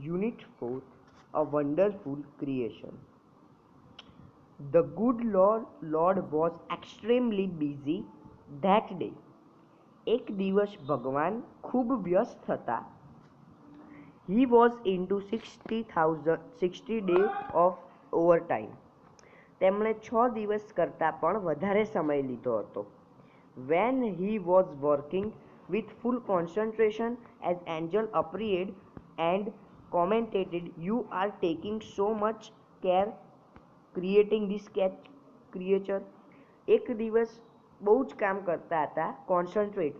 Unit 4, A Wonderful Creation. The good Lord was extremely busy that day. એક દિવસ ભગવાન ખૂબ વ્યસ્ત હતા. He was into 60 days of overtime. તેમણે 6 દિવસ કરતાં પણ વધારે સમય લીધો હતો. When he was working with full concentration as angel appeared and commented, "You are taking so much care creating this creature." એક દિવસ બહુ જ કામ કરતા હતા, કોન્સન્ટ્રેટ,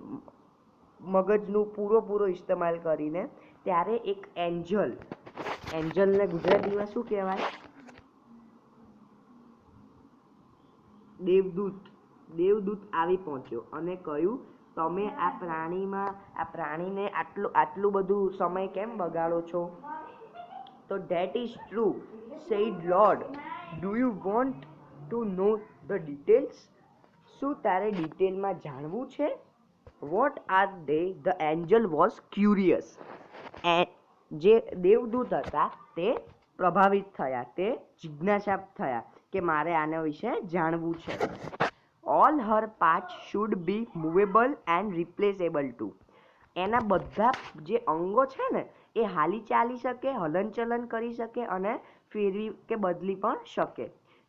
મગજનું પૂરો ઇસ્તેમાલ કરીને. ત્યારે એક એન્જલને ગુજરાતીમાં શું કહેવાય? દેવદૂત આવી પહોંચ્યો અને કહ્યું, તમે આ પ્રાણીને આટલું બધું સમય કેમ બગાડો છો? તો that is true, said Lord. Do you want to know the details? શું તારે ડિટેલમાં જાણવું છે? What are they? The angel was curious. જે દેવદૂત હતા તે પ્રભાવિત થયા, તે જિજ્ઞાસા થયા કે મારે આના વિશે જાણવું છે. All her parts should be movable and replaceable too. એના બધા જે અંગો છે ને એ હાલી ચાલી શકે, હલનચલન કરી શકે અને ફેરવી કે બદલી પણ શકે.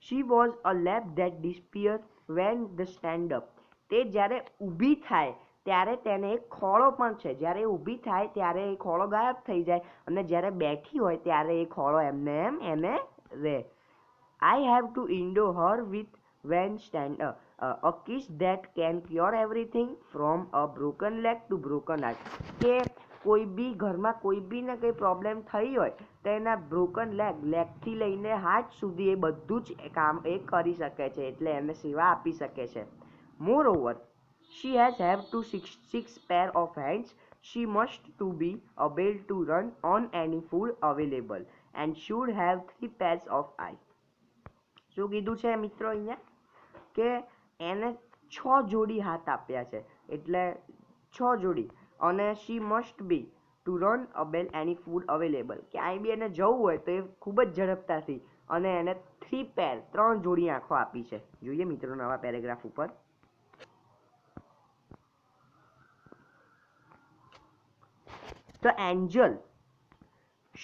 She was a lamp that disappeared when the stand up. તે જ્યારે ઊભી થાય ત્યારે તેને એક ખોળો પણ છે. જ્યારે ઊભી થાય ત્યારે એ ખોળો ગાયબ થઈ જાય અને જ્યારે બેઠી હોય ત્યારે એ ખોળો એમને એને રહે. I have to endure her with when stand up. A kiss that can cure everything from a broken leg to broken heart. કે કોઈ બી ઘરમાં કોઈ બી ને કંઈ પ્રોબ્લેમ થઈ હોય તો એના બ્રોકન લેગથી લઈને હાર્ટ સુધી એ બધું જ કામ એ કરી શકે છે, એટલે એને સેવા આપી શકે છે. Moreover, she has have to six pair of hands. She must to be able to run on any food available and should have 3 pairs of eyes. શું કીધું છે મિત્રો અહીંયા? કે એને 6 જોડી હાથ આપ્યા છે, એટલે 6 જોડી. અને she must be to run abel any food available. ક્યાંય બી એને જવું હોય તો એ ખૂબ જ ઝડપતાથી, અને એને 3 pair 3 જોડી આંખો આપી છે. જોઈએ મિત્રો નવા પેરેગ્રાફ ઉપર. The angel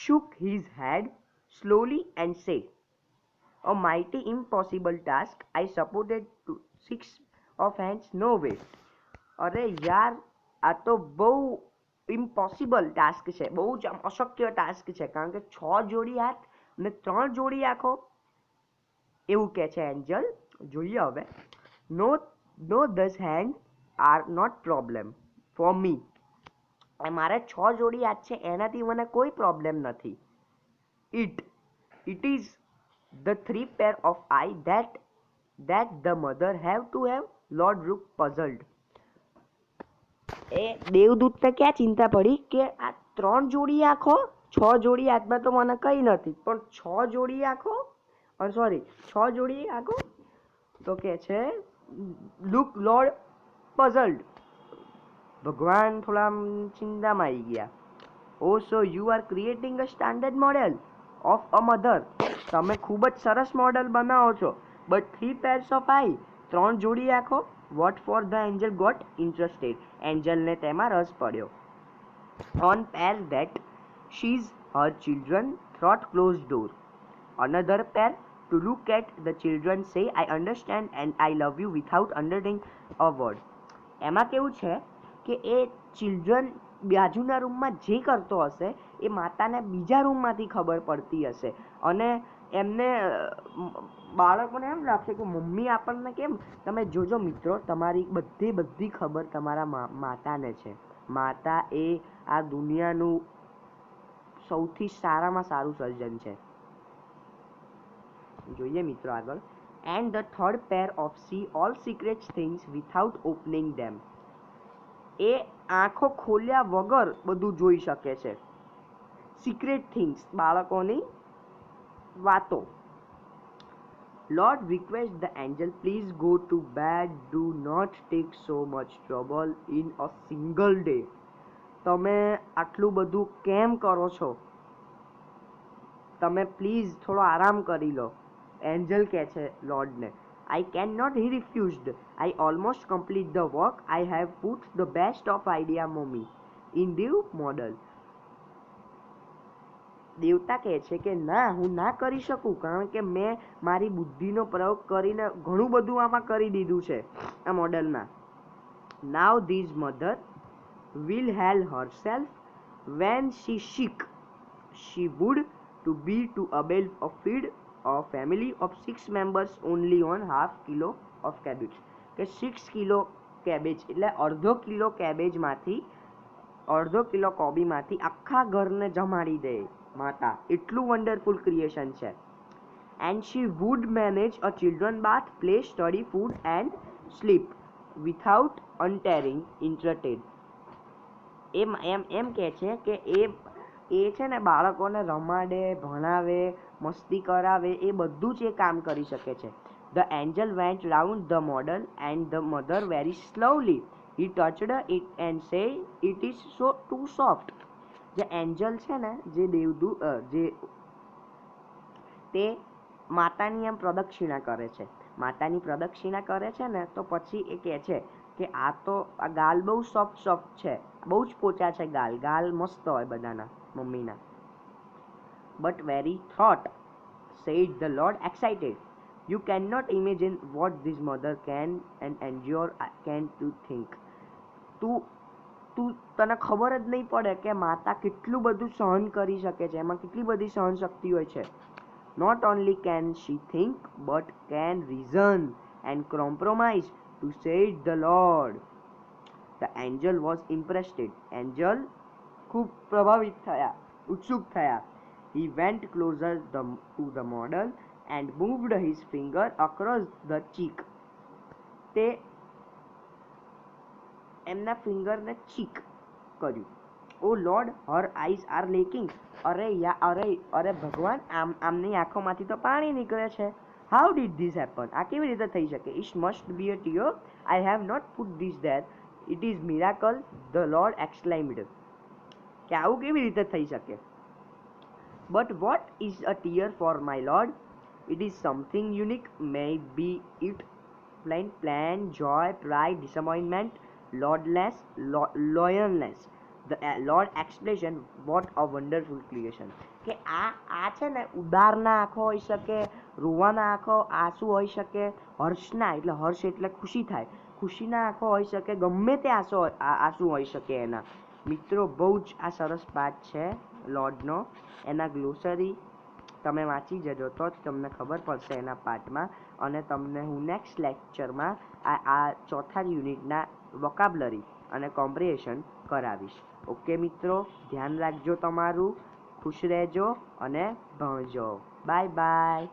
shook his head slowly and said, "A mighty impossible task. I supported to 6 of hands, no way." અરે યાર, આ તો બહુ ઇમ્પોસિબલ ટાસ્ક છે, બહુ જ અશક્ય ટાસ્ક છે, કારણ કે 6 જોડી હાથ અને 3 જોડી આંખો, એવું કહે છે એન્જલ. જોઈએ હવે. No these hand are not problem for me. મારે 6 જોડી હાથ છે એનાથી મને કોઈ પ્રોબ્લેમ નથી. It is the 3 pair of eye that the mother have to have. Lord looked puzzled. એ દેવદૂતને ક્યાં ચિંતા પડી કે આ 3 જોડી આંખો, 6 જોડી હાથમાં તો મને કંઈ નથી, પણ 6 જોડી આંખો, 6 જોડી આંખો તો કે છે લુક લોર્ડ પઝલ્ડ. ભગવાન થોડા ચિંતામાં આવી ગયા. Oh so you are creating a standard model of a mother. તમે ખૂબ જ સરસ મોડેલ બનાવો છો, બટ 3 pairs of eye, 3 જોડી આંખો. What for the angel got interested. એન્જલને તેમાં રસ પડ્યો. On pair that she's her children through closed door. Another pair to look at the children say, I understand and I love you without understanding a word. એમાં કેવું છે કે એ children બાજુના રૂમમાં જે કરતો હશે એ માતાને બીજા રૂમમાંથી ખબર પડતી હશે, અને એમને બાળકોને એમ લાગશે કે મમ્મી આપણને કેમ. તમે જોજો મિત્રો, તમારી બધી ખબર તમારા માતાને છે. માતા એ આ દુનિયાનું સૌથી સારામાં સારું સર્જન છે. જોઈએ મિત્રો આગળ. And the third pair of see all secret things without opening them. એ આંખો ખોલ્યા વગર બધું જોઈ શકે છે. સિક્રેટ થિંગ્સ, બાળકોની વાતો. Lord request the angel, please go to bed, do not take so much trouble in a single day. તમે આટલું બધું કેમ કરો છો? તમે પ્લીઝ થોડો આરામ કરી લો. એન્જલ કહે છે લોર્ડને. I cannot, he refused. I almost complete the work. I have put the best of idea, mommy, in the model. દેવતા કહે છે કે ના, હું ના કરી શકું, કારણ કે મેં મારી બુદ્ધિનો પ્રયોગ કરીને ઘણું બધું આમાં કરી દીધું છે આ મોડલમાં. Now this mother will help herself when she sick. She would to be to able to feed a family of 6 members only on half kilo of cabbage. કે 6 કિલો કેબેજ એટલે અડધો કિલો કેબેજમાંથી, અડધો કિલો કોબીમાંથી આખા ઘરને જમાડી દે માતા. એટલું વન્ડરફુલ ક્રિએશન છે. And she would manage a children bath, play, study, food and sleep without untiring irritated. એમ કહે છે કે એ છે ને બાળકોને રમાડે, ભણાવે, મસ્તી કરાવે, એ બધું જ એ કામ કરી શકે છે. The angel went round the model and the mother very slowly. He touched it and said, "It is so too soft." જે એન્જલ છે ને, જે દેવદૂત, જે તે માતાની એમ પ્રદક્ષિણા કરે છે. માતાની પ્રદક્ષિણા કરે છે ને તો પછી એ કહે છે કે આ ગાલ બહુ સોફ્ટ છે, બહુ જ પોચા છે ગાલ મસ્ત હોય બધાના મમ્મીના. But very thought, said the Lord, excited. You cannot imagine what this mother can and endure can to think. તને ખબર જ નહીં પડે કે માતા કેટલું બધું સહન કરી શકે છે, એમાં કેટલી બધી સહન શક્તિ હોય છે. Not only can she think, but can reason and compromise, to said the Lord. The angel was impressed. Angel ખૂબ પ્રભાવિત થયા, ઉત્સુક થયા. He went closer to the model and moved his finger across the cheek. તે એમના ફિંગરને ચીક કર્યું. Oh lord, her eyes are leaking. અરે ભગવાન, આમની આંખોમાંથી તો પાણી નીકળે છે. How did this happen? આ કેવી રીતે થઈ શકે? It must be a tear. I have not put this there. It is miracle, the lord exclaimed. કે આવું કેવી રીતે થઈ શકે? But what is a tear for my Lord? It is something unique. May be it pain, joy, pride, disappointment, loneliness. The Lord expression, what a wonderful creation. કે આ છે ને ઉદારના આંખો હોઈ શકે, રોવાના આંસુ હોઈ શકે, હર્ષના એટલે હર્ષ એટલે ખુશી થાય, ખુશીના આંખો હોઈ શકે, ગમે તે આંસુ હોઈ શકે એના. મિત્રો, બહુ જ આ સરસ પાઠ છે લોર્ડનો. એના ગ્લોસરી તમે વાંચી જજો તો જ તમને ખબર પડશે એના પાઠમાં. અને તમને હું નેક્સ્ટ લેક્ચરમાં આ ચોથા યુનિટના વોકાબ્લરી અને કોમ્પ્રિહેન્શન કરાવીશ. ઓકે મિત્રો, ધ્યાન રાખજો તમારું, ખુશ રહેજો અને ભણજો. Bye bye.